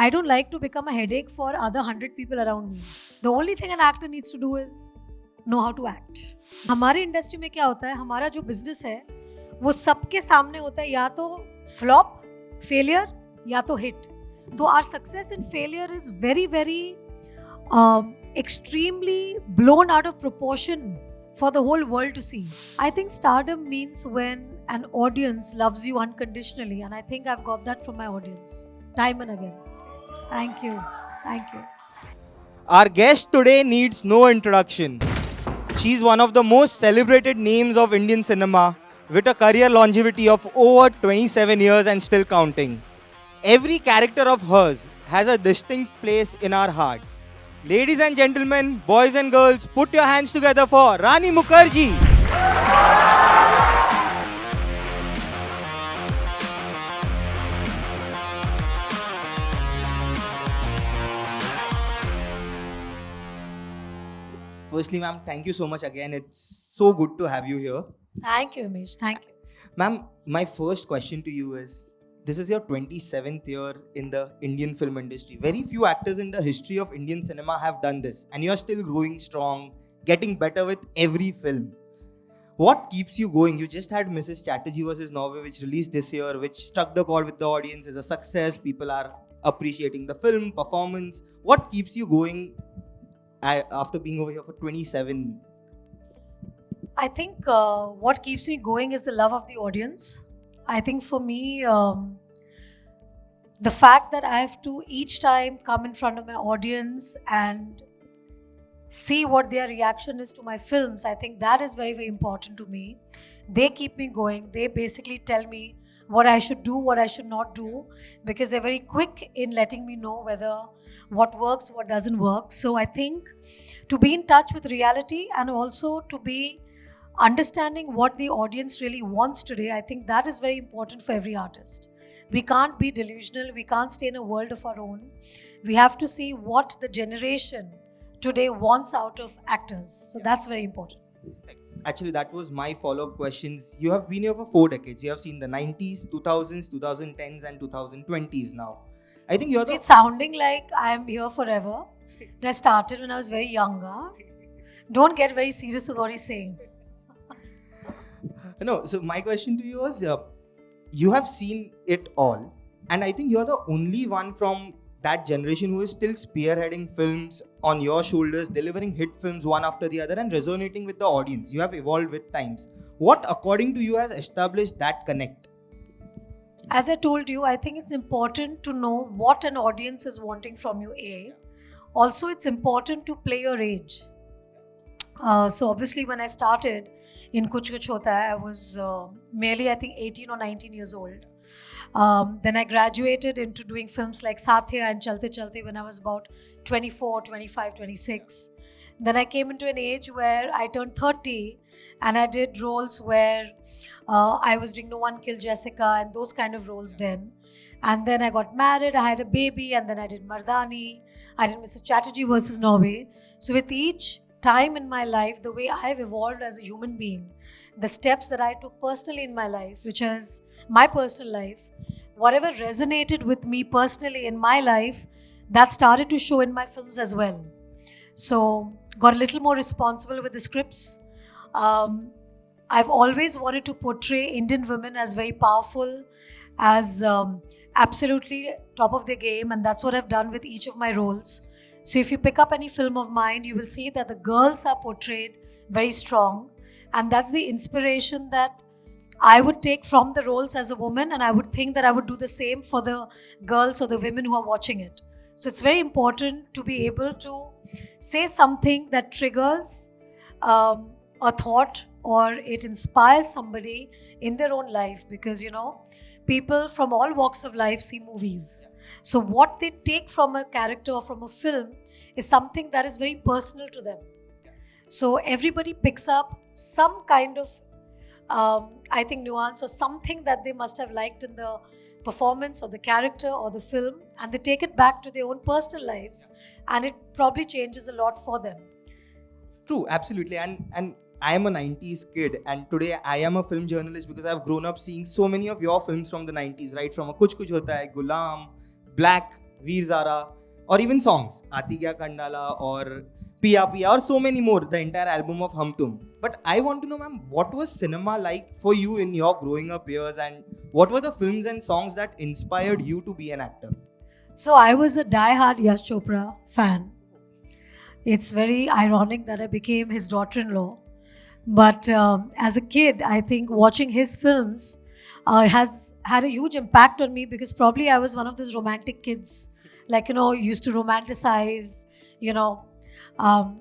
I don't like to become a headache for other 100 people around me. The only thing an actor needs to do is know how to act. हमारी industry में क्या होता है, हमारा जो business है वो सबके सामने होता है, या तो फ्लॉप, फेलियर, या तो हिट. तो our success in failure is very very extremely blown out of proportion for the whole world to see. I think stardom means when an audience loves you unconditionally, and I think I've got that from my audience time and again. Thank you. Thank you. Our guest today needs no introduction. She's one of the most celebrated names of Indian cinema with a career longevity of over 27 years and still counting. Every character of hers has a distinct place in our hearts. Ladies and gentlemen, boys and girls, put your hands together for Rani Mukerji. Firstly, ma'am, thank you so much again. It's so good to have you here. Thank you, Amish. Thank you. Ma'am, my first question to you is, this is your 27th year in the Indian film industry. Very few actors in the history of Indian cinema have done this, and you are still growing strong, getting better with every film. What keeps you going? You just had Ms Chatterjee versus Norway, which released this year, which struck the chord with the audience, is a success. People are appreciating the film, performance. What keeps you going after being over here for 27? I think what keeps me going is the love of the audience. I think for me, the fact that I have to each time come in front of my audience and see what their reaction is to my films, I think that is very, very important to me. They keep me going. They basically tell me what I should do, what I should not do, because they're very quick in letting me know whether what works, what doesn't work. So I think to be in touch with reality and also to be understanding what the audience really wants today, I think that is very important for every artist. We can't be delusional. We can't stay in a world of our own. We have to see what the generation today wants out of actors. So that's very important. Actually, that was my follow-up questions. You have been here for 4 decades. You have seen the 90s, 2000s, 2010s and 2020s now. I think you're It's sounding like I'm here forever. I started when I was very young. Don't get very serious with what he's saying. No, so my question to you was, you have seen it all, and I think you're the only one from that generation who is still spearheading films on your shoulders, delivering hit films one after the other and resonating with the audience. You have evolved with times. What, according to you, has established that connect? As I told you, I think it's important to know what an audience is wanting from you, A. Also, it's important to play your age. So obviously when I started in Kuch Kuch Hota Hai, I was merely, I think, 18 or 19 years old. Then I graduated into doing films like Satya and Chalte Chalte when I was about 24, 25, 26. Then I came into an age where I turned 30 and I did roles where I was doing No One Killed Jessica and those kind of roles then. And then I got married, I had a baby, and then I did Mardaani, I did Ms Chatterjee versus Norway. So with each time in my life, the way I've evolved as a human being, the steps that I took personally in my life, which is my personal life, whatever resonated with me personally in my life, that started to show in my films as well. So got a little more responsible with the scripts. I've always wanted to portray Indian women as very powerful, as absolutely top of their game, and that's what I've done with each of my roles. So if you pick up any film of mine, you will see that the girls are portrayed very strong, and that's the inspiration that I would take from the roles as a woman, and I would think that I would do the same for the girls or the women who are watching it. So it's very important to be able to say something that triggers a thought or it inspires somebody in their own life, because people from all walks of life see movies. So what they take from a character or from a film is something that is very personal to them. So everybody picks up some kind of I think nuance or something that they must have liked in the performance or the character or the film, and they take it back to their own personal lives, and it probably changes a lot for them. True, absolutely. And I am a 90s kid, and today I am a film journalist because I've grown up seeing so many of your films from the 90s, right? From a Kuch Kuch Hota Hai, Gulam, Black, Veer Zara, or even songs, Aati Kya Kandala or Piya Piya, or so many more, the entire album of Hum Tum. But I want to know, ma'am, what was cinema like for you in your growing up years, and what were the films and songs that inspired you to be an actor? So I was a die-hard Yash Chopra fan. It's very ironic that I became his daughter-in-law. But as a kid, I think watching his films has had a huge impact on me, because probably I was one of those romantic kids, like, used to romanticize, you know,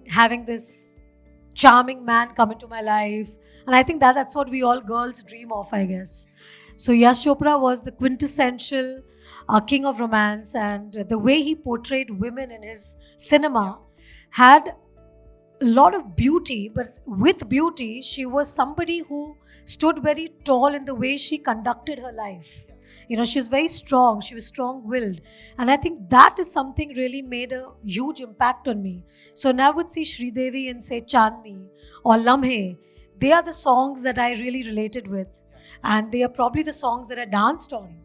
having this charming man come into my life. And I think that's what we all girls dream of, I guess. So Yash Chopra was the quintessential king of romance, and the way he portrayed women in his cinema had a lot of beauty, but with beauty, she was somebody who stood very tall in the way she conducted her life. She was very strong, she was strong-willed. And I think that is something really made a huge impact on me. So now I would see Sridevi and say Chandni or Lamhe. They are the songs that I really related with. And they are probably the songs that I danced on,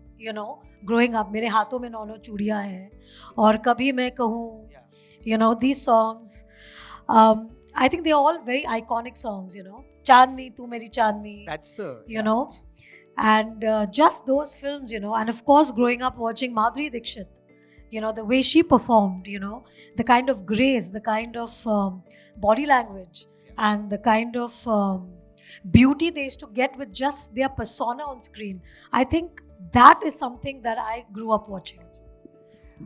growing up. Mere haathon mein nau chudiyan hai. Aur kabhi main kahun, these songs. I think they're all very iconic songs, Chandni, Tu Meri Chandni. That's And just those films, and of course growing up watching Madhuri Dixit, the way she performed, the kind of grace, the kind of body language, and the kind of beauty they used to get with just their persona on screen. I think that is something that I grew up watching.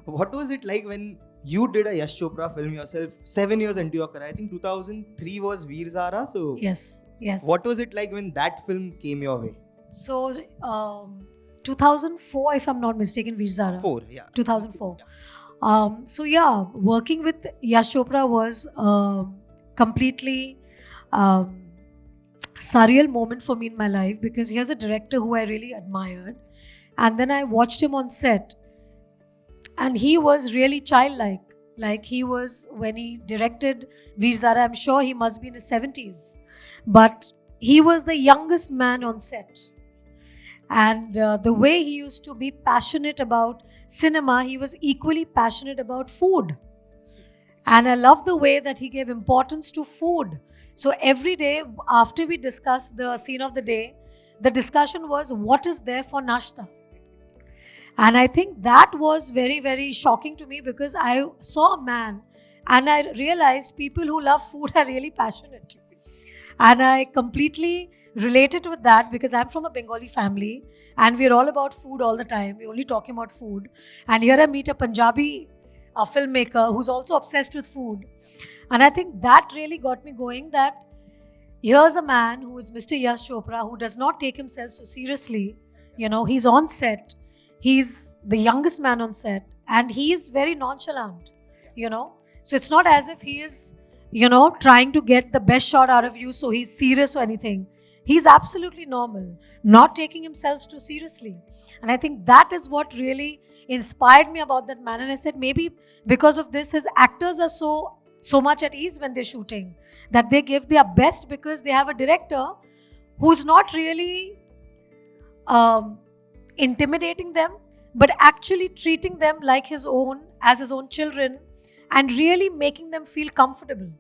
What was it like when you did a Yash Chopra film yourself 7 years into your career? I think 2003 was Veer Zara. So yes. What was it like when that film came your way? So 2004, if I'm not mistaken, Veer Zara. 2004. Yeah. Working with Yash Chopra was completely surreal moment for me in my life, because he was a director who I really admired. And then I watched him on set, and he was really childlike. Like he was, when he directed Veer Zara, I'm sure he must be in his 70s. But he was the youngest man on set. And the way he used to be passionate about cinema, he was equally passionate about food. And I love the way that he gave importance to food. So every day after we discussed the scene of the day, the discussion was, what is there for nashta? And I think that was very, very shocking to me, because I saw a man and I realized people who love food are really passionate. And I completely related with that, because I'm from a Bengali family and we're all about food all the time. We're only talking about food. And here I meet a Punjabi filmmaker who's also obsessed with food. And I think that really got me going, that here's a man who is Mr. Yash Chopra, who does not take himself so seriously. He's on set. He's the youngest man on set, and he is very nonchalant, So it's not as if he is, trying to get the best shot out of you, so he's serious or anything. He's absolutely normal, not taking himself too seriously. And I think that is what really inspired me about that man. And I said, maybe because of this, his actors are so much at ease when they're shooting, that they give their best, because they have a director who's not really intimidating them, but actually treating them like his own, as his own children, and really making them feel comfortable.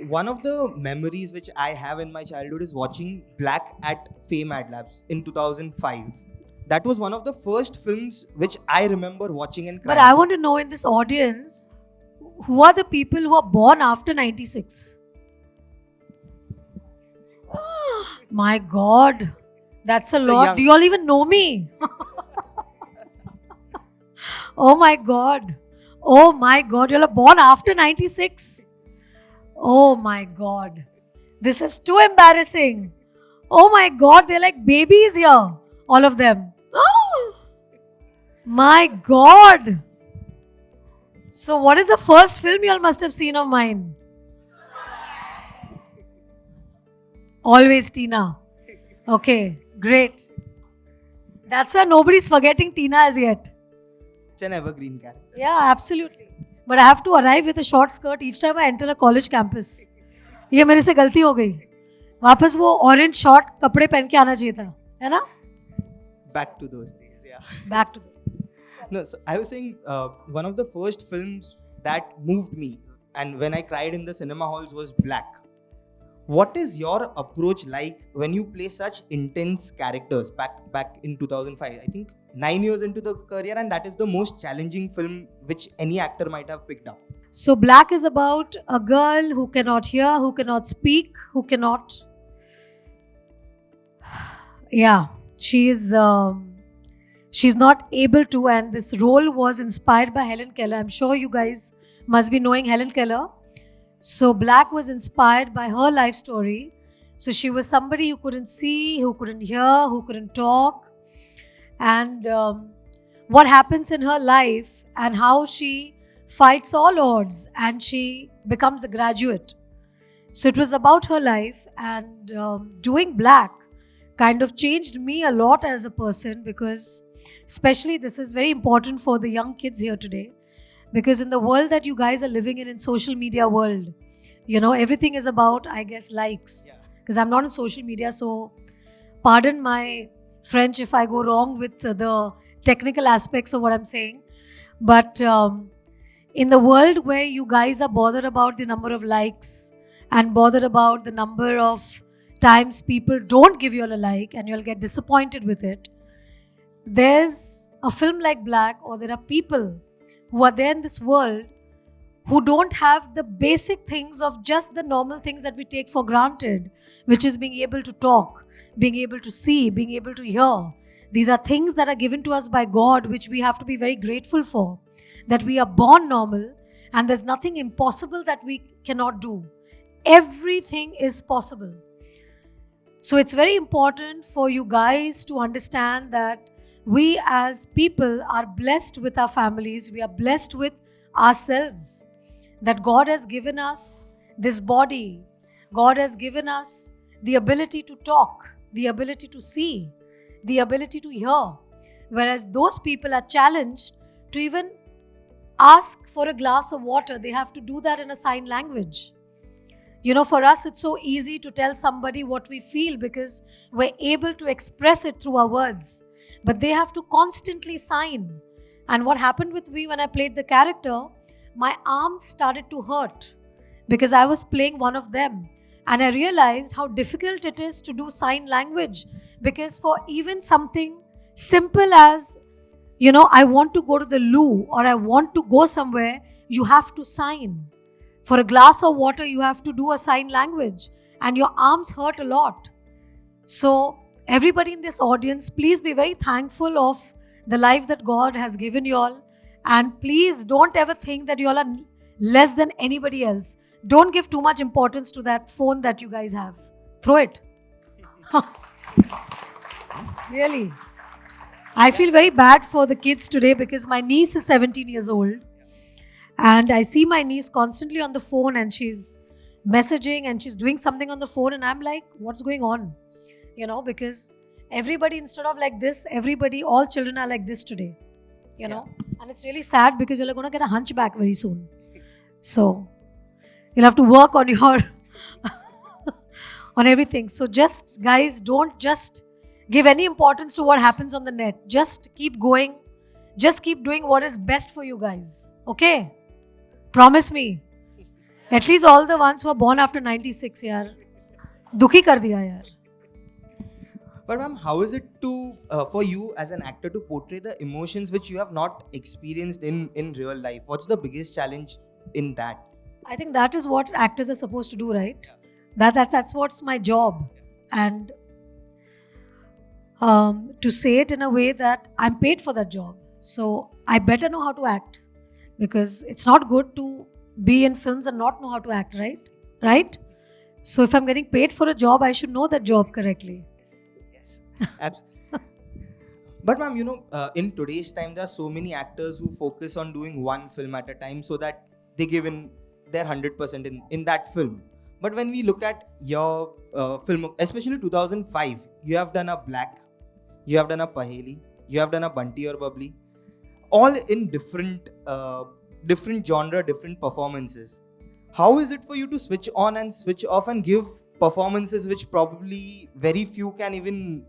One of the memories which I have in my childhood is watching Black at Fame Ad Labs in 2005. That was one of the first films which I remember watching and crying. But I want to know, in this audience, who are the people who are born after 96? My God, that's a lot. Do you all even know me? Oh my God. Oh my God, you all are born after 96? Oh my God. This is too embarrassing. Oh my God, they're like babies here, all of them. My God. So what is the first film you all must have seen of mine? Always Tina. Okay, great. That's why nobody's forgetting Tina as yet. It's an evergreen character. Yeah, absolutely. But I have to arrive with a short skirt each time I enter a college campus. ये मेरे से गलती हो गई. वापस वो orange short कपड़े पहन के आना चाहिए था, है ना? Back to those days, yeah. Back to those. No, so I was saying one of the first films that moved me and when I cried in the cinema halls was Black. What is your approach like when you play such intense characters back in 2005? I think 9 years into the career, and that is the most challenging film which any actor might have picked up. So Black is about a girl who cannot hear, who cannot speak, who cannot. Yeah, she's not able to, and this role was inspired by Helen Keller. I'm sure you guys must be knowing Helen Keller. So Black was inspired by her life story. So she was somebody who couldn't see, who couldn't hear, who couldn't talk, and what happens in her life and how she fights all odds and she becomes a graduate. So it was about her life, and doing Black kind of changed me a lot as a person, because especially this is very important for the young kids here today, because in the world that you guys are living in social media world, you know, everything is about, I guess, likes. Because I'm not on social media, so pardon my French if I go wrong with the technical aspects of what I'm saying. But in the world where you guys are bothered about the number of likes and bothered about the number of times people don't give you a like and you'll get disappointed with it, there's a film like Black, or there are people who are there in this world who don't have the basic things of just the normal things that we take for granted, which is being able to talk, being able to see, being able to hear. These are things that are given to us by God, which we have to be very grateful for, that we are born normal and there's nothing impossible that we cannot do. Everything is possible. So it's very important for you guys to understand that we as people are blessed with our families, we are blessed with ourselves, that God has given us this body, God has given us the ability to talk, the ability to see, the ability to hear, whereas those people are challenged to even ask for a glass of water. They have to do that in a sign language. You know, for us, it's so easy to tell somebody what we feel because we're able to express it through our words. But they have to constantly sign. And what happened with me when I played the character, my arms started to hurt because I was playing one of them. And I realized how difficult it is to do sign language, because for even something simple as, you know, I want to go to the loo or I want to go somewhere, you have to sign. For a glass of water, you have to do a sign language, and your arms hurt a lot. So everybody in this audience, please be very thankful of the life that God has given you all. And please don't ever think that you all are less than anybody else. Don't give too much importance to that phone that you guys have. Throw it. Really. I feel very bad for the kids today because my niece is 17 years old. And I see my niece constantly on the phone and she's messaging and she's doing something on the phone. And I'm like, what's going on? You know, because everybody, instead of like this, everybody, all children are like this today. You know, and it's really sad because you're going to get a hunchback very soon. So you'll have to work on your, on everything. So just, guys, don't just give any importance to what happens on the net. Just keep going. Just keep doing what is best for you guys. Okay? Promise me. At least all the ones who are born after 96, yaar. Dukhi kar diya, yaar. But ma'am, how is it to for you as an actor to portray the emotions which you have not experienced in real life? What's the biggest challenge in that? I think that is what actors are supposed to do, right? That's what's my job. And to say it in a way that I'm paid for that job. So I better know how to act, because it's not good to be in films and not know how to act, right? Right? So if I'm getting paid for a job, I should know that job correctly. Yes, absolutely. But ma'am, you know, in today's time, there are so many actors who focus on doing one film at a time so that they give in their 100% in that film. But when we look at your film, especially 2005, you have done a Black, you have done a Paheli, you have done a Bunty or Bubbly, all in different genre, different performances. How is it for you to switch on and switch off and give performances which probably very few can even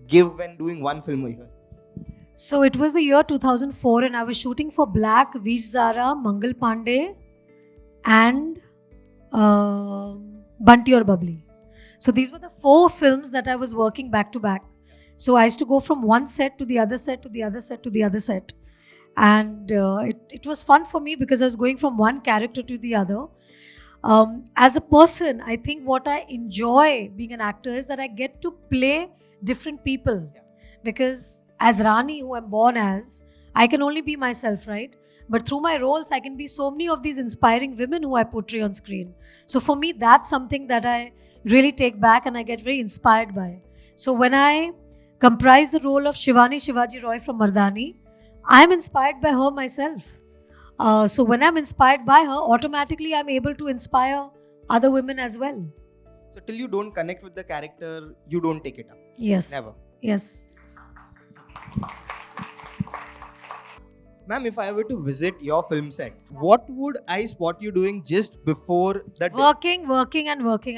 give when doing one film a year? So it was the year 2004 and I was shooting for Black, Veer Zara, Mangal Pandey and Bunty or Bubbly. So these were the 4 films that I was working back to back. So I used to go from one set to the other set to the other set to the other set. And it was fun for me because I was going from one character to the other. As a person, I think what I enjoy being an actor is that I get to play different people. Because as Rani, who I'm born as, I can only be myself, right? But through my roles, I can be so many of these inspiring women who I portray on screen. So for me, that's something that I really take back and I get very inspired by. So when I comprise the role of Shivani Shivaji Roy from Mardaani, I'm inspired by her myself. So when I'm inspired by her, automatically I'm able to inspire other women as well. So till you don't connect with the character, you don't take it up. Yes. Never. Yes. Ma'am, if I were to visit your film set, what would I spot you doing just before that? Working.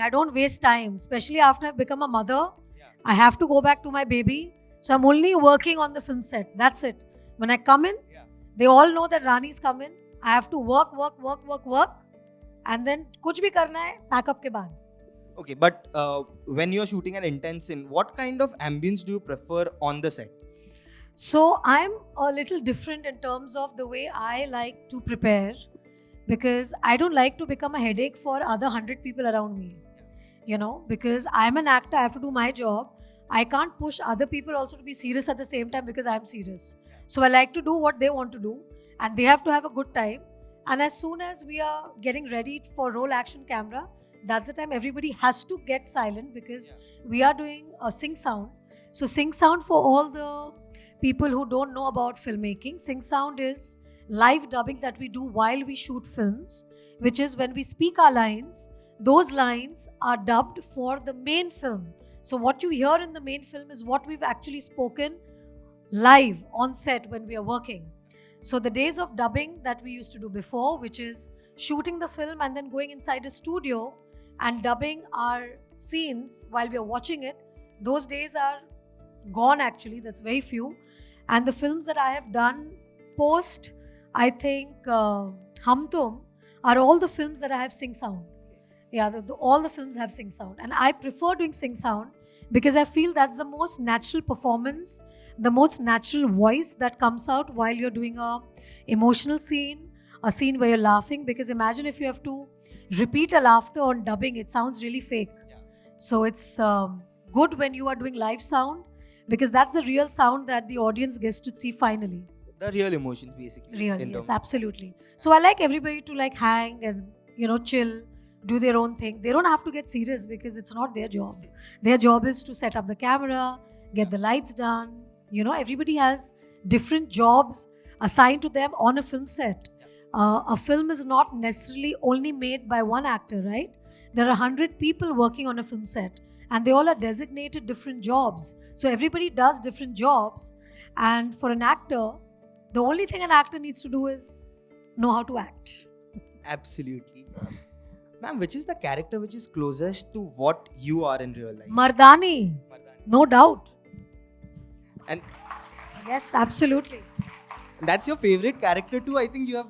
I don't waste time, especially after I've become a mother. I have to go back to my baby. So I'm only working on the film set. That's it. When I come in, they all know that Rani's coming. I have to work. And then kuch bhi karna hai, pack up ke baad. Okay, but when you're shooting an intense scene, what kind of ambience do you prefer on the set? So I'm a little different in terms of the way I like to prepare, because I don't like to become a headache for other 100 people around me. You know, because I'm an actor, I have to do my job. I can't push other people also to be serious at the same time because I'm serious. So I like to do what they want to do and they have to have a good time. And as soon as we are getting ready for roll action camera, that's the time everybody has to get silent because we are doing a sync sound. So sync sound, for all the people who don't know about filmmaking, sync sound is live dubbing that we do while we shoot films, which is when we speak our lines, those lines are dubbed for the main film. So what you hear in the main film is what we've actually spoken live on set when we are working. So the days of dubbing that we used to do before, which is shooting the film and then going inside a studio and dubbing our scenes while we are watching it, those days are gone actually. That's very few. And the films that I have done post, I think Hum Tum, are all the films that I have sync sound. Yeah, all the films have sync sound. And I prefer doing sync sound because I feel that's the most natural performance, the most natural voice that comes out while you're doing a emotional scene, a scene where you're laughing. Because imagine if you have to repeat a laughter on dubbing, it sounds really fake. So it's good when you are doing live sound, because that's the real sound that the audience gets to see finally. The real emotions, basically. Really, yes, absolutely. So I like everybody to like hang and, you know, chill, do their own thing. They don't have to get serious because it's not their job. Their job is to set up the camera, get the lights done. You know, everybody has different jobs assigned to them on a film set. A film is not necessarily only made by one actor, right? There are 100 people working on a film set and they all are designated different jobs. So everybody does different jobs. And for an actor, the only thing an actor needs to do is know how to act. Absolutely. Ma'am, which is the character which is closest to what you are in real life? Mardaani. No doubt. And yes, absolutely. That's your favorite character too. I think you have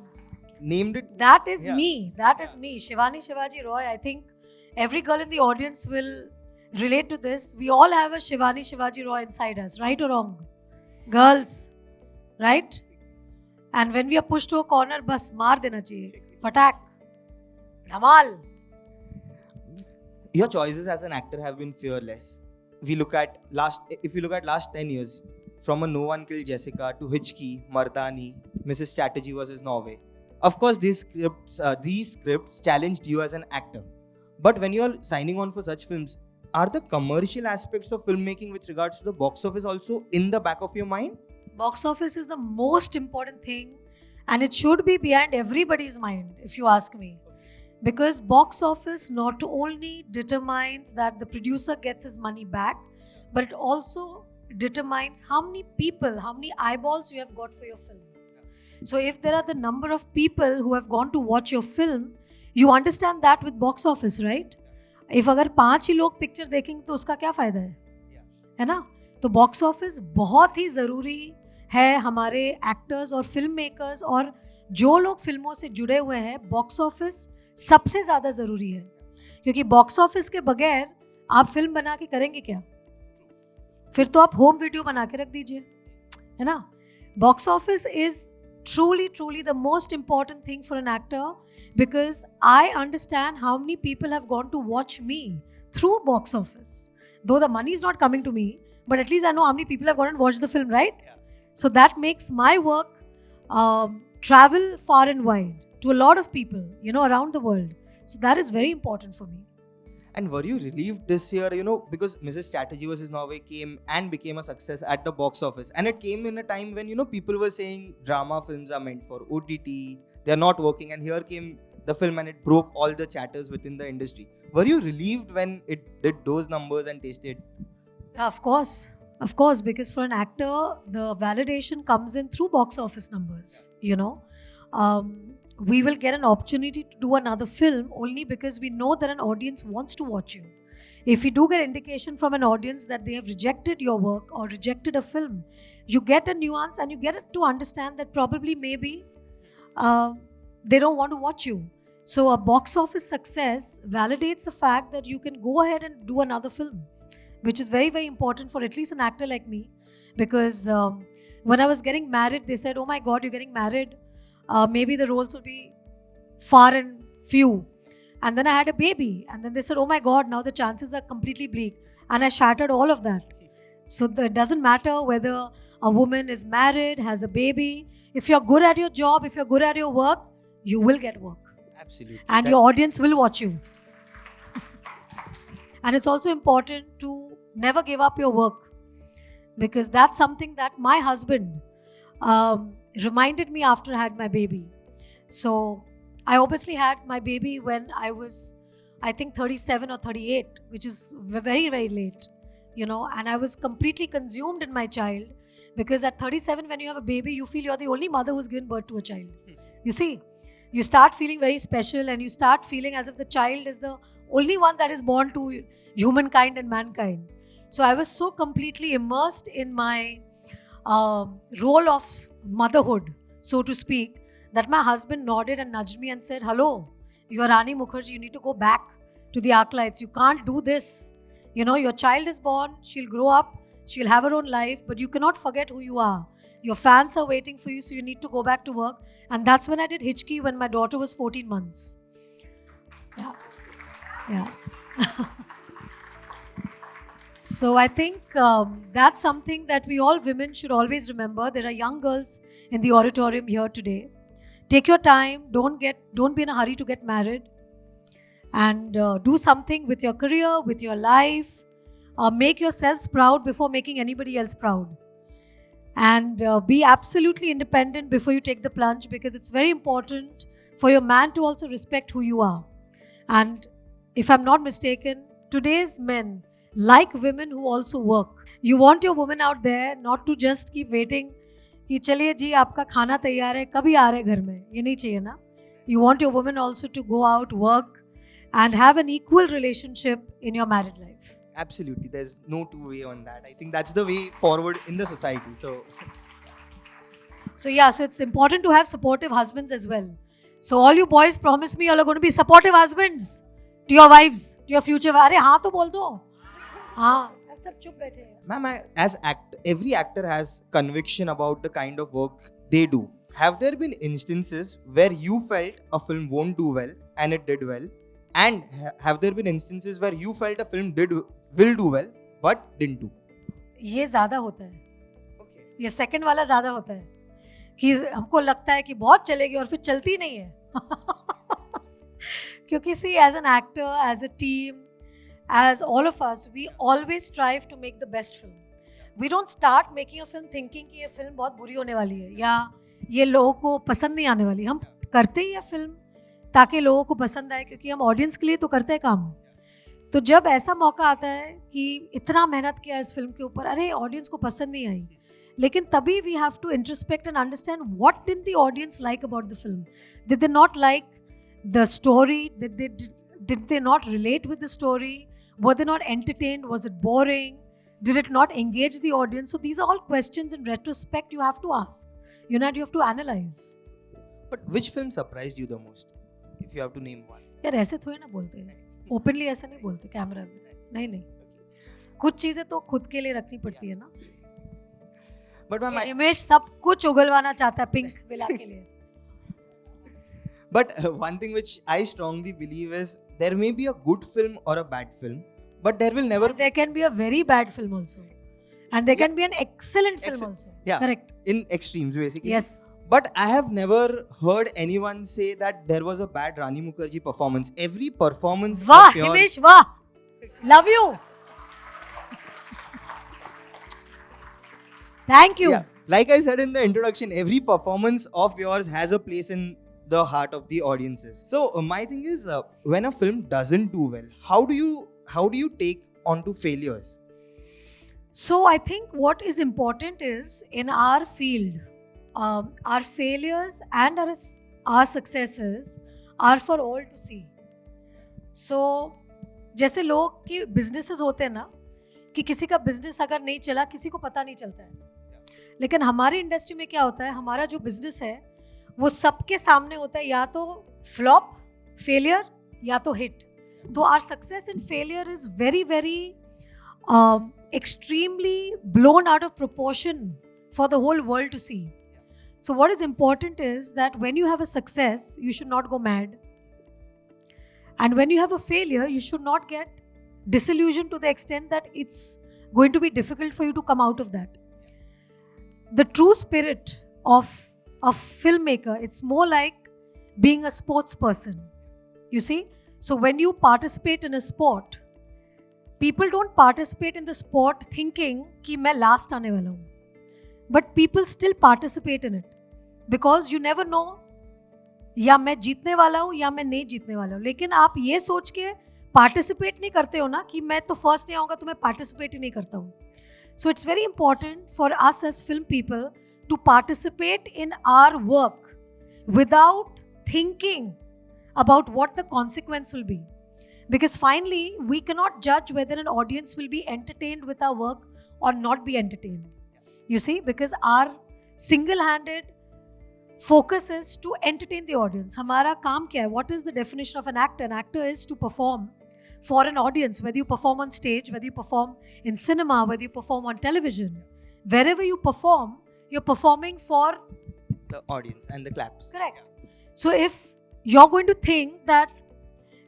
named it. That is me. That is me. Shivani Shivaji Roy. I think every girl in the audience will relate to this. We all have a Shivani Shivaji Roy inside us, right or wrong? Girls, right? And when we are pushed to a corner, bas maar dena chahiye. Fatak. Dhamal. Your choices as an actor have been fearless. If you look at last 10 years, from a No One Killed Jessica to Hichki, Mardaani, Ms Chatterjee versus Norway. Of course, these scripts challenged you as an actor. But when you are signing on for such films, are the commercial aspects of filmmaking with regards to the box office also in the back of your mind? Box office is the most important thing, and it should be behind everybody's mind, if you ask me. Because box office not only determines that the producer gets his money back, but it also determines how many people, how many eyeballs you have got for your film. So if there are the number of people who have gone to watch your film, you understand that with box office, right? If अगर 5 ही लोग picture देखेंगे तो उसका क्या फायदा है ना? तो बॉक्स ऑफिस बहुत ही ज़रूरी है हमारे एक्टर्स और फिल्म मेकर्स और जो लोग फिल्मों से जुड़े हुए हैं, बॉक्स ऑफिस सबसे ज़्यादा ज़रूरी है, क्योंकि बॉक्स ऑफिस के बगैर आप फिल्म बना के करेंगे क्या? फिर तो आप होम वीडियो बना के रख दीजिए, है ना? Box office is truly the most important thing for an actor, because I understand how many people have gone to watch me through box office. Though the money is not coming to me, but at least I know how many people have gone and watched the film, right? Yeah. So that makes my work travel far and wide to a lot of people, around the world. So that is very important for me. And were you relieved this year, because Mrs. Chatterjee vs. Norway came and became a success at the box office, and it came in a time when, people were saying drama films are meant for OTT, they are not working, and here came the film and it broke all the chatters within the industry. Were you relieved when it did those numbers and tasted? Of course, because for an actor, the validation comes in through box office numbers, we will get an opportunity to do another film only because we know that an audience wants to watch you. If you do get indication from an audience that they have rejected your work or rejected a film, you get a nuance and you get to understand that probably maybe they don't want to watch you. So a box office success validates the fact that you can go ahead and do another film, which is very, very important for at least an actor like me. Because when I was getting married, they said, oh my God, you're getting married. Maybe the roles will be far and few. And then I had a baby. And then they said, oh my God, now the chances are completely bleak. And I shattered all of that. So it doesn't matter whether a woman is married, has a baby. If you're good at your job, if you're good at your work, you will get work. Absolutely. And your audience will watch you. And it's also important to never give up your work, because that's something that my husband reminded me after I had my baby. So I obviously had my baby when I was, I think, 37 or 38, which is very, very late, and I was completely consumed in my child, because at 37, when you have a baby, you feel you're the only mother who's given birth to a child. You see, you start feeling very special and you start feeling as if the child is the only one that is born to humankind and mankind. So I was so completely immersed in my role of motherhood, so to speak, that my husband nodded and nudged me and said, hello, you are Rani Mukerji, you need to go back to the Arclights. You can't do this. Your child is born, she'll grow up, she'll have her own life, but you cannot forget who you are. Your fans are waiting for you, so you need to go back to work. And that's when I did Hichki when my daughter was 14 months. Yeah. So I think that's something that we all women should always remember. There are young girls in the auditorium here today. Take your time. Don't be in a hurry to get married. And do something with your career, with your life. Make yourselves proud before making anybody else proud. And be absolutely independent before you take the plunge, because it's very important for your man to also respect who you are. And if I'm not mistaken, today's men like women who also work. You want your woman out there not to just keep waiting कि चलिए जी आपका खाना तैयार है, कभी आ रहे घर में, ये नहीं चाहिए ना. You want your woman also to go out, work and have an equal relationship in your married life. Absolutely. There's no two way on that. I think that's the way forward in the society. So it's important to have supportive husbands as well. So all you boys, promise me you all are going to be supportive husbands to your wives, to your future. अरे हाँ तो बोल दो. हाँ, सब चुप बैठे हैं. Ma'am, every actor has conviction about the kind of work they do. Have there been instances where you felt a film won't do well and it did well? And have there been instances where you felt a film will do well but didn't do? ये ज़्यादा होता है. Okay. ये second वाला ज़्यादा होता है कि हमको लगता है कि बहुत चलेगी और फिर चलती नहीं है. क्योंकि see, as an actor, as a team, as all of us, we always strive to make the best film. We don't start making a film thinking कि ये फिल्म बहुत बुरी होने वाली है या ये लोगों को पसंद नहीं आने वाली. हम करते ही ये फिल्म ताकि लोगों को पसंद आए, क्योंकि हम ऑडियंस के लिए तो करते हैं काम. तो जब ऐसा मौका आता है कि इतना मेहनत किया इस फिल्म के ऊपर, अरे ऑडियंस को पसंद नहीं आई, लेकिन तभी we have to introspect and understand what did the audience like about the film. Did they not like the story? Did they not relate with the story? Were they not entertained? Was it boring? Did it not engage the audience? So these are all questions in retrospect you have to ask. You know, you have to analyze. But which film surprised you the most? If you have to name one. यार ऐसे थोड़ी ना बोलते हैं, openly ऐसे नहीं बोलते camera में, नहीं, कुछ चीजें तो खुद के लिए रखनी पड़ती है ना. But ma'am, इमेज सब कुछ उगलवाना चाहता है पिंक विला के लिए. But one thing which I strongly believe is there may be a good film or a bad film, but there will never. There can be a very bad film also, and there can be an excellent film also. Yeah, correct. In extremes, basically. Yes. But I have never heard anyone say that there was a bad Rani Mukerji performance. Every performance. Wah, Himesh, wah. Love you. Thank you. Yeah. Like I said in the introduction, every performance of yours has a place in the heart of the audiences. So my thing is, when a film doesn't do well, how do you take onto failures? So I think what is important is in our field, our failures and our successes are for all to see. So जैसे लोग की businesses होते हैं ना, कि किसी का business अगर नहीं चला किसी को पता नहीं चलता है, लेकिन हमारी इंडस्ट्री में क्या होता है, हमारा जो बिजनेस है वो सबके सामने होता है, या तो फ्लॉप, फेलियर या तो हिट. तो our success in failure is very very extremely blown out of proportion for the whole world to see. So what is important is that when you have a success, you should not go mad. And when you have a failure, you should not get disillusioned to the extent that it's going to be difficult for you to come out of that. The true spirit of a filmmaker, it's more like being a sports person. You see? So when you participate in a sport, people don't participate in the sport thinking कि मैं last आने वाला हूँ. But people still participate in it because you never know या मैं जीतने वाला हूँ या मैं नहीं जीतने वाला हूँ. लेकिन आप ये सोच के participate नहीं करते हो ना कि मैं तो first नहीं आऊँगा तो मैं participate ही नहीं करता हूँ. So it's very important for us as film people to participate in our work without thinking about what the consequence will be. Because finally, we cannot judge whether an audience will be entertained with our work or not be entertained. You see, because our single-handed focus is to entertain the audience. हमारा काम क्या है? What is the definition of an actor? An actor is to perform for an audience, whether you perform on stage, whether you perform in cinema, whether you perform on television. Wherever you perform, you're performing for the audience and the claps. Correct. So if you're going to think that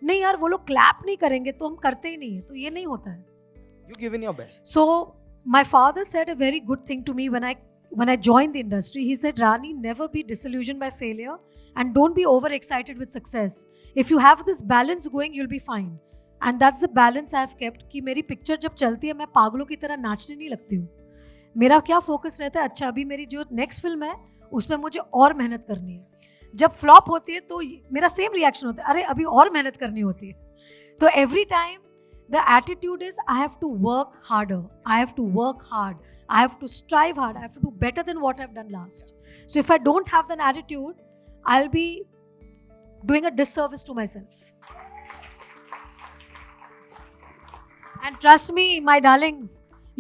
नहीं यार वो लोग clap नहीं करेंगे तो हम करते ही नहीं है, तो ये नहीं होता है. You give in your best. So my father said a very good thing to me when I joined the industry. He said, Rani, never be disillusioned by failure and don't be overexcited with success. If you have this balance going, you'll be fine. And that's the balance I have kept. कि मेरी picture जब चलती है मैं पागलों की तरह नाचने नहीं लगती हूँ. मेरा क्या फोकस रहता है, अच्छा अभी मेरी जो नेक्स्ट फिल्म है उसमें मुझे और मेहनत करनी है. जब फ्लॉप होती है तो मेरा सेम रिएक्शन होता है, अरे अभी और मेहनत करनी होती है. तो every time the attitude is I have to work harder, I have to work hard, I have to strive hard, I have to do better than what I have done last. So if I don't have that attitude, I will be doing a disservice to myself. And trust me, my darlings,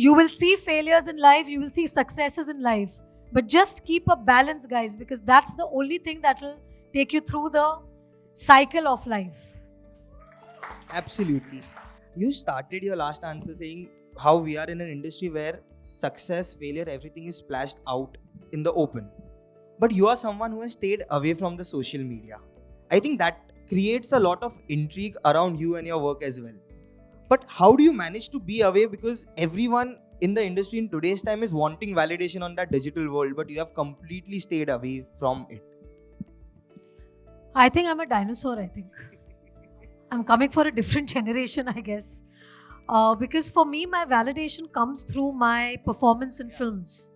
you will see failures in life, you will see successes in life. But just keep a balance, guys, because that's the only thing that will take you through the cycle of life. Absolutely. You started your last answer saying how we are in an industry where success, failure, everything is splashed out in the open. But you are someone who has stayed away from the social media. I think that creates a lot of intrigue around you and your work as well. But how do you manage to be away? Because everyone in the industry in today's time is wanting validation on that digital world, but you have completely stayed away from it. I think I'm a dinosaur, I think. I'm coming for a different generation, I guess. Because for me, my validation comes through my performance in films.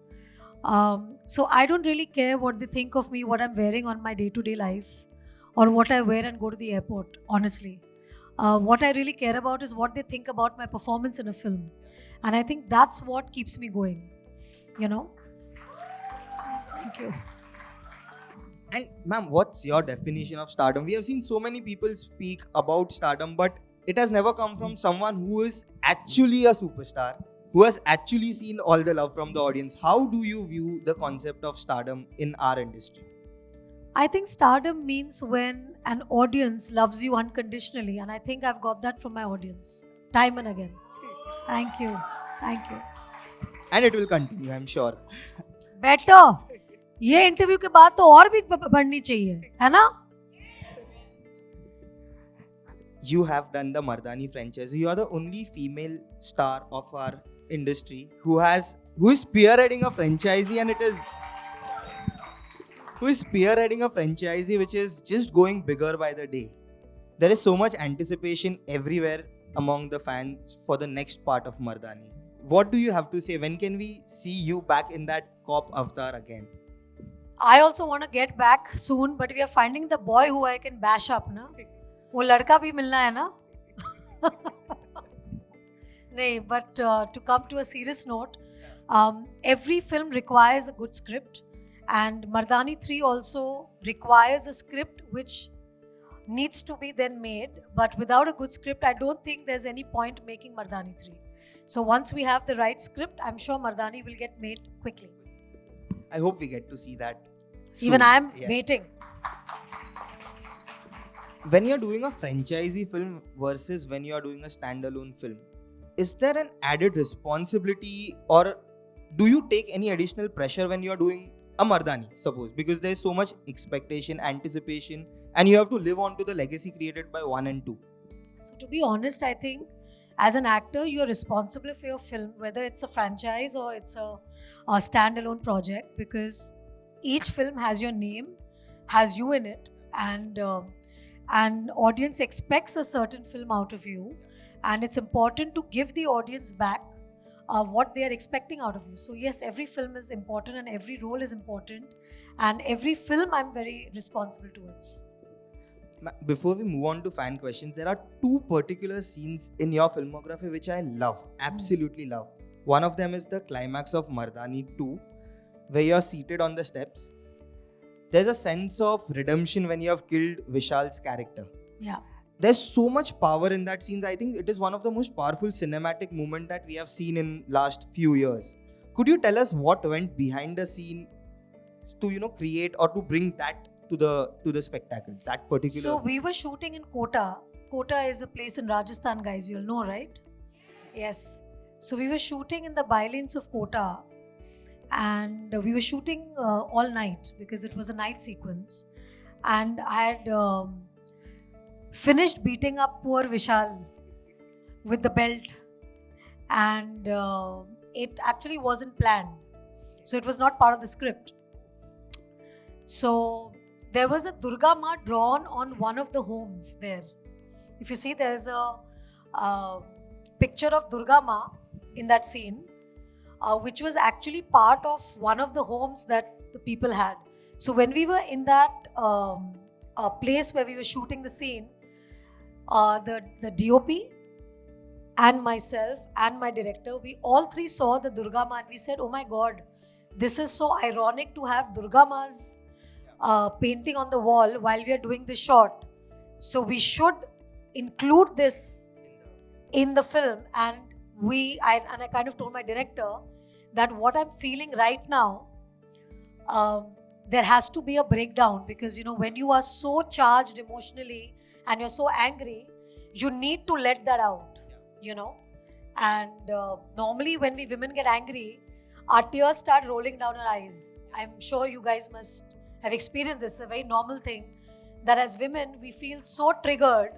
So I don't really care what they think of me, what I'm wearing on my day-to-day life, or what I wear and go to the airport, honestly. What I really care about is what they think about my performance in a film. And I think that's what keeps me going, you know. Thank you. And ma'am, what's your definition of stardom? We have seen so many people speak about stardom, but it has never come from someone who is actually a superstar. who has actually seen all the love from the audience. How do you view the concept of stardom in our industry? I think stardom means when an audience loves you unconditionally, and I think I've got that from my audience time and again. Thank you. Thank you. And it will continue, I'm sure. Better. ये interview के बाद तो और भी बढ़नी चाहिए, है ना? You have done the Mardaani franchise. You are the only female star of our industry who is spearheading a franchisee, and who is spearheading a franchisee which is just going bigger by the day. There is so much anticipation everywhere among the fans for the next part of Mardaani. What do you have to say? When can we see you back in that cop avatar again? I also want to get back soon, but we are finding the boy who I can bash up, na? वो लड़का भी मिलना है ना? नहीं, but to come to a serious note, every film requires a good script, and Mardaani 3 also requires a script which needs to be then made, but without a good script, I don't think there's any point making Mardaani 3. So once we have the right script, I'm sure Mardaani will get made quickly. I hope we get to see that soon. Even I am Yes. waiting. When you're doing a franchisee film versus when you're doing a standalone film, is there an added responsibility, or do you take any additional pressure when you're doing a Mardaani, suppose? Because there's so much expectation, anticipation, and you have to live on to the legacy created by 1 and 2. So to be honest, I think as an actor, you're responsible for your film, whether it's a franchise or it's a standalone project, because each film has your name, has you in it, and an audience expects a certain film out of you, and it's important to give the audience back what they are expecting out of you. So yes, every film is important and every role is important, and every film I'm very responsible towards. Before we move on to fan questions, there are 2 particular scenes in your filmography which I love, absolutely love. One of them is the climax of Mardaani 2, where you're seated on the steps. There's a sense of redemption when you have killed Vishal's character. Yeah. There's so much power in that scene. I think it is one of the most powerful cinematic moments that we have seen in last few years. Could you tell us what went behind the scene to create or to bring that to the spectacle, that particular? So we were shooting in Kota. Kota is a place in Rajasthan, guys. You'll know, right? Yes. So we were shooting in the bylanes of Kota, and we were shooting all night because it was a night sequence. And I had finished beating up poor Vishal with the belt, and it actually wasn't planned. So it was not part of the script. So there was a Durga Ma drawn on one of the homes there. If you see, there is a picture of Durga Ma in that scene, which was actually part of one of the homes that the people had. So when we were in that place where we were shooting the scene, the DOP and myself and my director, we all 3 saw the Durga Ma and we said, oh my God, this is so ironic to have Durga Ma's painting on the wall while we are doing the shot. So we should include this in the film. And I kind of told my director that what I'm feeling right now, there has to be a breakdown, because when you are so charged emotionally and you're so angry, you need to let that out, and normally when we women get angry, our tears start rolling down our eyes. I'm sure you guys must have experienced this. It's a very normal thing that as women we feel so triggered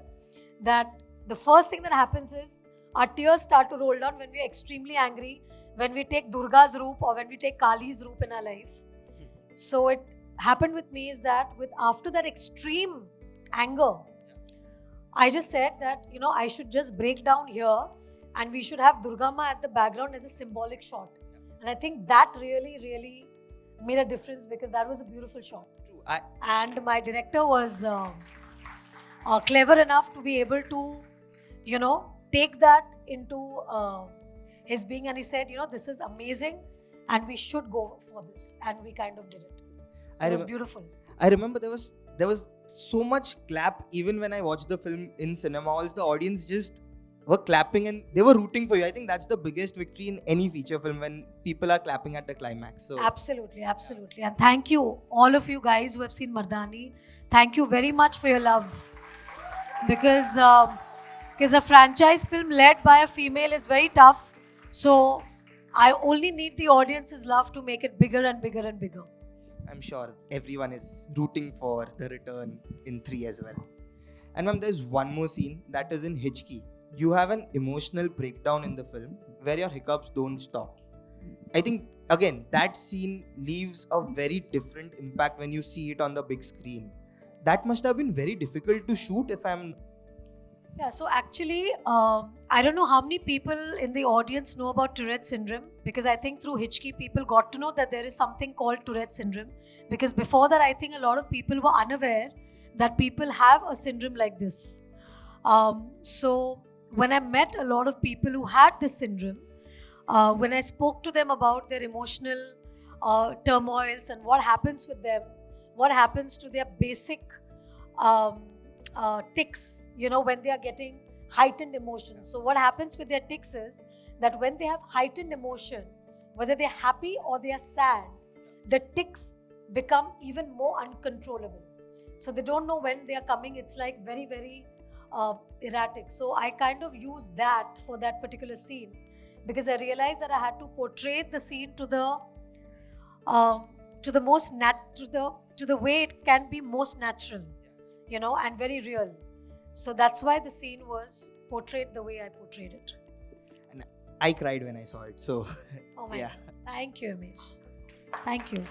that the first thing that happens is our tears start to roll down when we are extremely angry, when we take Durga's roop or when we take Kali's roop in our life. So it happened with me is that after that extreme anger, I just said that I should just break down here and we should have Durga Ma at the background as a symbolic shot. And I think that really, really made a difference, because that was a beautiful shot. And my director was clever enough to be able to, take that into his being, and he said, this is amazing and we should go for this, and we kind of did it. It was beautiful. I remember there was so much clap even when I watched the film in cinema halls. The audience just were clapping and they were rooting for you. I think that's the biggest victory in any feature film, when people are clapping at the climax. So Absolutely, absolutely. And thank you, all of you guys who have seen Mardaani. Thank you very much for your love. Because a franchise film led by a female is very tough. So I only need the audience's love to make it bigger and bigger and bigger. I'm sure everyone is rooting for the return in 3 as well. And ma'am, there's one more scene that is in Hichki. You have an emotional breakdown in the film where your hiccups don't stop. I think, again, that scene leaves a very different impact when you see it on the big screen. That must have been very difficult to shoot, if I'm... Yeah, so actually, I don't know how many people in the audience know about Tourette syndrome, because I think through Hichki, people got to know that there is something called Tourette syndrome. Because before that, I think a lot of people were unaware that people have a syndrome like this. So when I met a lot of people who had this syndrome, when I spoke to them about their emotional turmoils and what happens with them, what happens to their basic tics, when they are getting heightened emotions. So what happens with their tics is that when they have heightened emotion, whether they're happy or they are sad, the tics become even more uncontrollable. So they don't know when they are coming. It's like very, very erratic. So I kind of use that for that particular scene, because I realized that I had to portray the scene to the way it can be most natural, and very real. So that's why the scene was portrayed the way I portrayed it. And I cried when I saw it. So, Oh my yeah. God. Thank you, Amish. Thank you.